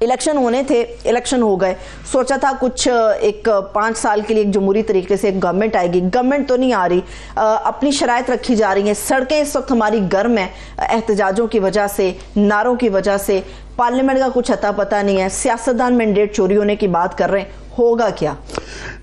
Election होने थे, election हो गए, सोचा था कुछ एक 5 साल के लिए एक जमहूरी तरीके से एक गवर्नमेंट आएगी, गवर्नमेंट तो नहीं आ रही, अपनी शराइत रखी जा रही है। सड़कें इस वक्त हमारी गर्म है एहतजाजों की वजह से, नारों की वजह से, पार्लियामेंट का कुछ अता पता नहीं है, सियासतदान मैंडेट चोरी होने की बात कर रहे हैं, होगा क्या?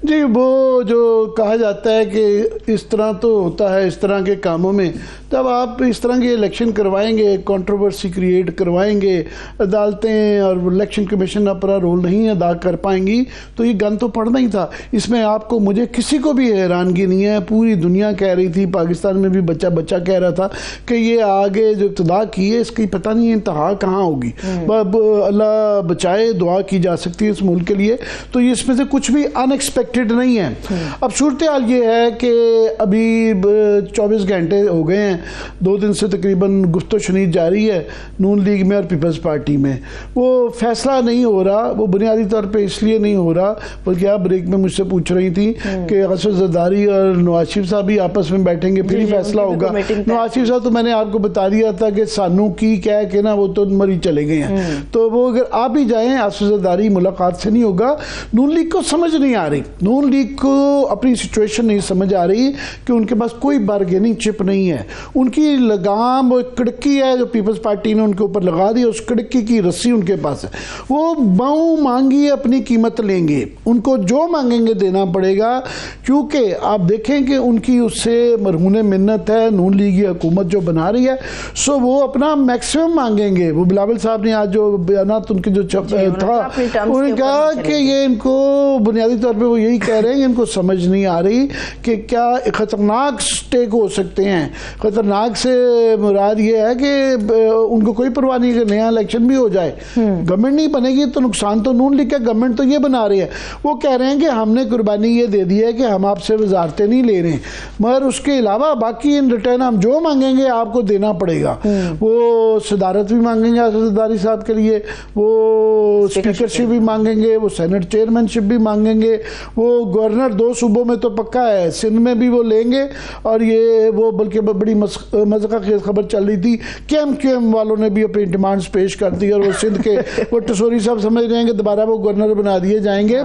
जी, वो जो कहा जाता है कि इस तरह तो होता है इस तरह के कामों में, तब आप इस तरह के इलेक्शन करवाएंगे, कंट्रोवर्सी क्रिएट करवाएंगे, अदालतें और इलेक्शन कमीशन अपना रोल नहीं अदा कर पाएंगी, तो ये गन तो पड़ना ही था। इसमें आपको मुझे किसी को भी हैरानगी नहीं है, पूरी दुनिया कह रही थी, पाकिस्तान में भी बच्चा बच्चा कह रहा था कि ये आगे जो इब्तिदा की है इसकी पता नहीं इंतहा कहाँ होगी। अब अल्लाह बचाए, दुआ की जा सकती है इस मुल्क के लिए, तो ये इसमें से कुछ भी अनएक्सपेक्टेड नहीं है। अब सूरत हाल ये है कि अभी 24 घंटे हो गए हैं, 2 दिन से तकरीबन गुफ्तो शनीद जारी है नून लीग में और पीपल्स पार्टी में। वो फैसला नहीं हो रहा, वो बुनियादी तौर पे इसलिए नहीं हो रहा, बल्कि आप ब्रेक में मुझसे पूछ रही थी कि असद जरदारी और नवाज शरीफ साहब भी आपस में बैठेंगे फिर ही फैसला होगा। नवाज शरीफ साहब तो मैंने आपको बता दिया था कि सानू की कह के ना वो तो मरी चले गए हैं, तो वो अगर आप भी जाएं असद जरदारी मुलाकात से नहीं होगा। नून लीग को समझ नहीं आ रही, नून लीग को अपनी सिचुएशन नहीं समझ आ रही कि उनके पास कोई बार्गेनिंग चिप नहीं है। उनकी लगाम वो कड़की है जो पीपल्स पार्टी ने उनके ऊपर लगा दी, उस कड़की की रस्सी उनके पास है। वो बाऊ मांगी अपनी कीमत लेंगे, उनको जो मांगेंगे देना पड़ेगा, क्योंकि आप देखें कि उनकी उससे मरहून मिन्नत है नून लीग की हुकूमत जो बना रही है, सो वो अपना मैक्सिमम मांगेंगे। वो बिलावल साहब ने आज जो बयानात उनके जो था, उन्होंने कहा कि ये इनको बुनियादी तौर पे वो यही कह रहे हैं कि इनको समझ नहीं आ रही कि क्या खतरनाक स्टेक हो सकते हैं। खतरनाक से मुराद ये है कि उनको कोई परवाह नहीं कि नया इलेक्शन भी हो जाए, गवर्नमेंट नहीं बनेगी तो नुकसान तो नून लीग का, गवर्नमेंट तो ये बना रही है। वो कह रहे हैं कि हमने कुर्बानी ये दे दी है कि हम आपसे वजारतें नहीं ले रहे, मगर उसके अलावा बाकी इन रिटर्न हम जो मांगेंगे आपको देना पड़ेगा। वो सदारत भी मांगेंगे असददारी साहब के लिए, वो स्पीकरशिप भी मांगेंगे, वो सेनेट चेयरमैनशिप भी मांगेंगे, वो गवर्नर 2 सूबों में तो पक्का है, सिंध में भी वो लेंगे। और ये वो बल्कि बड़ी मज़ा खेज खबर चल रही थी कि एमक्यूएम वालों ने भी अपनी डिमांड्स पेश कर दी और वो सिंध के वो टसोरी साहब समझ रहे हैं कि दोबारा वो गवर्नर बना दिए जाएंगे।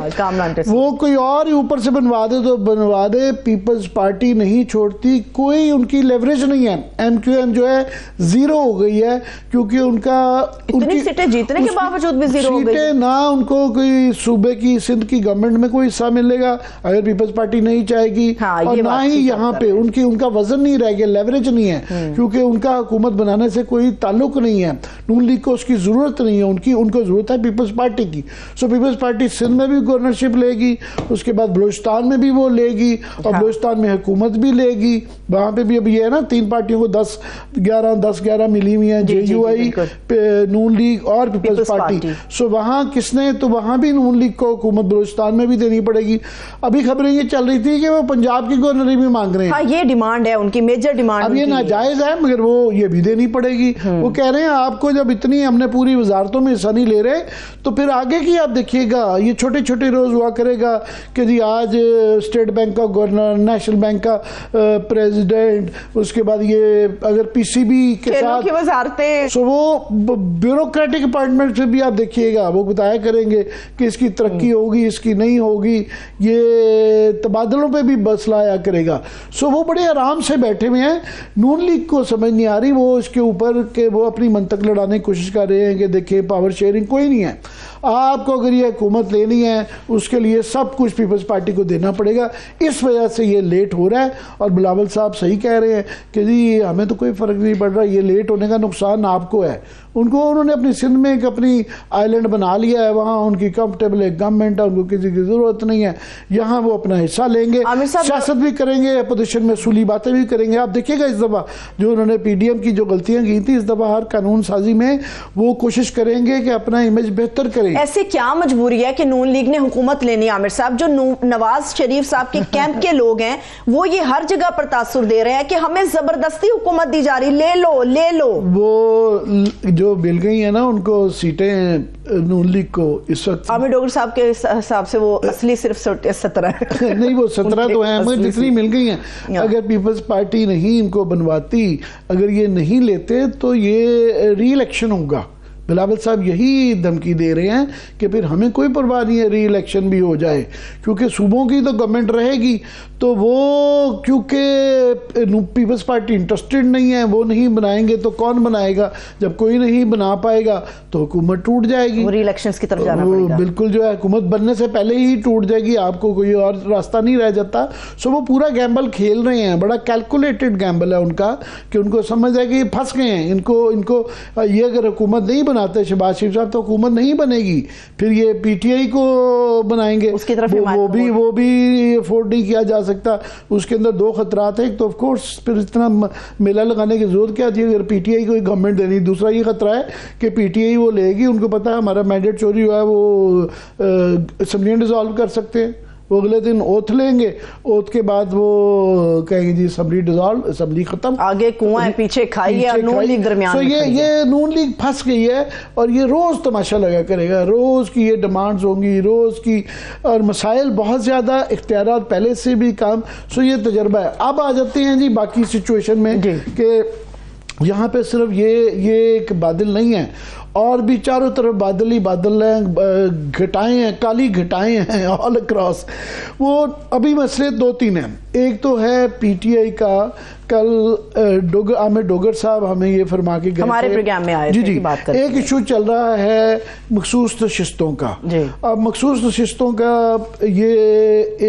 वो कोई और ही ऊपर से बनवा दे तो बनवा दे, पीपल्स पार्टी नहीं छोड़ती, कोई उनकी लेवरेज नहीं है। एमक्यूएम जो है 0 हो गई है, क्योंकि उनकी सीटें जीतने के बावजूद भी 0 हो गई ना, उनको कोई सूबे की सिंध की गवर्नमेंट में कोई हिस्सा मिलेगा अगर पीपल्स पार्टी नहीं चाहेगी। और ना ही यहाँ पे उनका वजन नहीं रह गया, लेवरेज नहीं है, क्योंकि उनका हुकूमत बनाने से कोई ताल्लुक नहीं है। नून लीग को उसकी जरूरत नहीं है, उनको जरूरत है पीपल्स पार्टी की। सो पीपल्स पार्टी सिंध में भी गवर्नरशिप लेगी, उसके बाद बलूचिस्तान में भी वो लेगी, और बलूचिस्तान में हुकूमत भी लेगी। वहां पे भी अभी है ना 3 पार्टियों को 10-11 मिली हुई है, JUI, नून लीग और पीपल्स पार्टी। सो वहां किसने, तो वहां भी नून लीग को हुकूमत बलूचिस्तान में भी देनी पड़ेगी। अभी खबरें ये चल रही थी कि वो पंजाब की गवर्नरी भी मांग रहे हैं। हाँ, ये डिमांड है उनकी, मेजर डिमांड। अब ये नाजायज है, मगर वो ये भी देनी पड़ेगी। वो कह रहे हैं आपको जब इतनी हमने पूरी वजारतों में हिस्सा नहीं ले रहे, तो फिर आगे की आप देखिएगा, ये छोटे छोटे रोज हुआ करेगा कि जी आज स्टेट बैंक का गवर्नर, नेशनल बैंक का प्रेसिडेंट, उसके बाद ये अगर PCB के साथ वजारतें, सो वो ब्यूरोक्रेटिक अपार्टमेंट से भी आप देखिएगा वो बताया करेंगे कि इसकी तरक्की होगी, इसकी नहीं होगी, ये तबादलों पे भी बस लाया करेगा। सो वो बड़े आराम से बैठे हुए हैं। नून लीग को समझ नहीं आ रही, वो इसके ऊपर के वो अपनी मंतक लड़ाने की कोशिश कर रहे हैं कि देखिए पावर शेयरिंग कोई नहीं है, आपको अगर ये हुकूमत लेनी है उसके लिए सब कुछ पीपल्स पार्टी को देना पड़ेगा। इस वजह से ये लेट हो रहा है। और बिलावल साहब सही कह रहे हैं कि जी हमें तो कोई फ़र्क नहीं पड़ रहा, ये लेट होने का नुकसान आपको है। उन्होंने अपनी सिंध में एक अपनी आइलैंड बना लिया है, वहाँ उनकी कंफर्टेबल एक गवर्नमेंट है, उनको किसी की ज़रूरत नहीं है। यहाँ वो अपना हिस्सा लेंगे, सियासत भी करेंगे, अपोजिशन में सूली बातें भी करेंगे। आप देखिएगा इस दफ़ा जो उन्होंने PDM की जो गलतियाँ की थी, इस दफ़ा हर कानून साजी में वो कोशिश करेंगे कि अपना इमेज बेहतर करें। ऐसे क्या मजबूरी है कि नून लीग ने हुकूमत लेनी? आमिर साहब, जो नवाज शरीफ साहब के कैंप के लोग हैं वो ये हर जगह पर तासुर दे रहे हैं कि हमें जबरदस्ती हुकूमत दी जा रही, ले लो ले लो। वो जो मिल गई है ना उनको सीटें नून लीग को इस वक्त, आमिर डोगर साहब के हिसाब से वो असली सिर्फ 17 नहीं वो 17 तो है, मगर जितनी मिल गई हैं। अगर पीपल्स पार्टी नहीं इनको बनवाती, अगर ये नहीं लेते तो ये री इलेक्शन होगा बिलावल साहब यही धमकी दे रहे हैं कि फिर हमें कोई परवाह नहीं है री इलेक्शन भी हो जाए, क्योंकि सूबों की तो गवर्नमेंट रहेगी, तो वो क्योंकि पीपल्स पार्टी इंटरेस्टेड नहीं है, वो नहीं बनाएंगे तो कौन बनाएगा? जब कोई नहीं बना पाएगा तो हुकूमत टूट जाएगी, री इलेक्शंस की तरफ जाना पड़ेगा। बिल्कुल जो है हुकूमत बनने से पहले ही टूट जाएगी, आपको कोई और रास्ता नहीं रह जाता। सो वो पूरा गैम्बल खेल रहे हैं, बड़ा कैलकुलेटेड गैम्बल है उनका, कि उनको समझ है कि ये फंस गए हैं। इनको ये अगर हुकूमत नहीं बनाते शहबाज शरीफ साहब तो हुकूमत नहीं बनेगी, फिर ये पीटीआई को बनाएंगे, उसकी तरफ वो भी अफोर्ड नहीं किया जा सकता। उसके अंदर दो खतरात है, एक तो ऑफ कोर्स फिर इतना मेला लगाने की जरूरत क्या थी अगर पीटीआई को गवर्नमेंट देनी। दूसरा ये खतरा है कि पीटीआई वो लेगी, उनको पता है हमारा मैंडेट चोरी हुआ है, वो असेंबली डिसॉल्व कर सकते हैं, वो अगले दिन ओथ लेंगे, ओथ के बाद वो कहेंगे जी असेंबली डिसॉल्व, असेंबली खत्म, आगे कुआं है पीछे खाई है, नून लीग दरमियान। तो ये नून लीग फंस गई है और ये रोज तमाशा लगा करेगा, रोज की ये डिमांड्स होंगी, रोज की, और मसाइल बहुत ज्यादा, इख्तियारात पहले से भी काम। सो ये तजर्बा है। अब आ जाते हैं जी बाकी सिचुएशन में कि यहाँ पे सिर्फ ये एक बादल नहीं है, और भी चारों तरफ बादल ही बादल हैं, घटाएं हैं, काली घटाएं हैं ऑल अक्रॉस। वो अभी मसले दो तीन हैं। एक तो है पीटीआई का, कल आमिर डोगर साहब हमें ये फरमा के गए हमारे प्रोग्राम में आए जी बात करते एक इशू चल रहा है मखसूस नशिस्तों का। अब मखसूस नशिस्तों का ये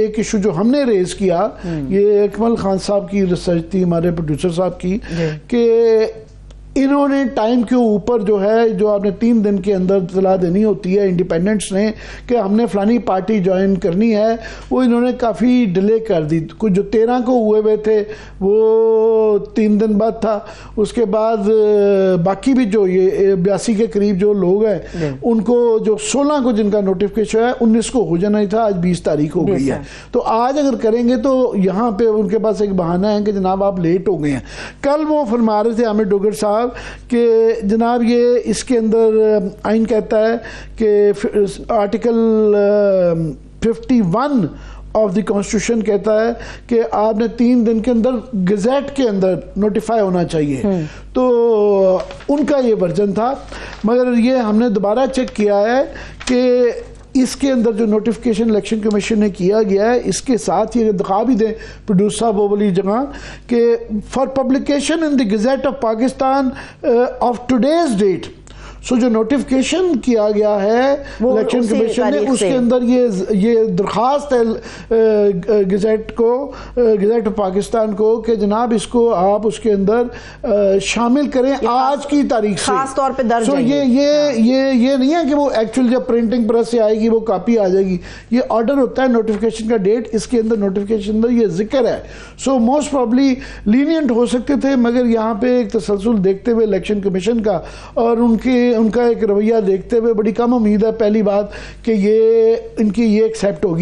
एक इशू जो हमने रेज किया, ये अकमल खान साहब की रिसर्च थी, हमारे प्रोड्यूसर साहब की, कि इन्होंने टाइम के ऊपर जो है, जो आपने 3 दिन के अंदर इतला देनी होती है इंडिपेंडेंट्स ने कि हमने फलानी पार्टी ज्वाइन करनी है, वो इन्होंने काफ़ी डिले कर दी। कुछ जो 13 को हुए हुए थे वो 3 दिन बाद था, उसके बाद बाकी भी जो ये 82 के करीब जो लोग हैं उनको जो 16 को जिनका नोटिफिकेशन है 19 को हो जाना ही था, आज 20 तारीख हो गई है। तो आज अगर करेंगे तो यहाँ पे उनके पास एक बहाना है कि जनाब आप लेट हो गए हैं। कल वो फरमा रहे थे आमिर डोगर साहब कि जनाब ये इसके अंदर आइन कहता है कि आर्टिकल 51 ऑफ द कॉन्स्टिट्यूशन कहता है कि आपने 3 दिन के अंदर गजेट के अंदर नोटिफाई होना चाहिए। तो उनका ये वर्जन था, मगर ये हमने दोबारा चेक किया है कि इसके अंदर जो नोटिफिकेशन इलेक्शन कमीशन ने किया गया है, इसके साथ ये दिखा भी दें प्रोड्यूसर साहब वो वाली जगह कि for publication in the gazette of Pakistan of today's date. So जो नोटिफिकेशन किया गया है इलेक्शन कमीशन ने, उसके अंदर ये दरख्वास्त है गजेट को, गजेट ऑफ पाकिस्तान को कि जनाब इसको आप उसके अंदर शामिल करें आज की तारीख से, खास तौर पे दर्ज। सो ये नहीं है कि वो एक्चुअल जब प्रिंटिंग प्रेस से आएगी वो कॉपी आ जाएगी, ये ऑर्डर होता है नोटिफिकेशन का डेट, इसके अंदर नोटिफिकेशन अंदर ये जिक्र है। सो मोस्ट प्रॉब्ली लीनियंट हो सकते थे, मगर यहाँ पे एक तसलसल देखते हुए इलेक्शन कमीशन का और उनका एक रवैया देखते हुए बड़ी कम उम्मीद है पहली बात कि ये इनकी ये एक्सेप्ट होगी।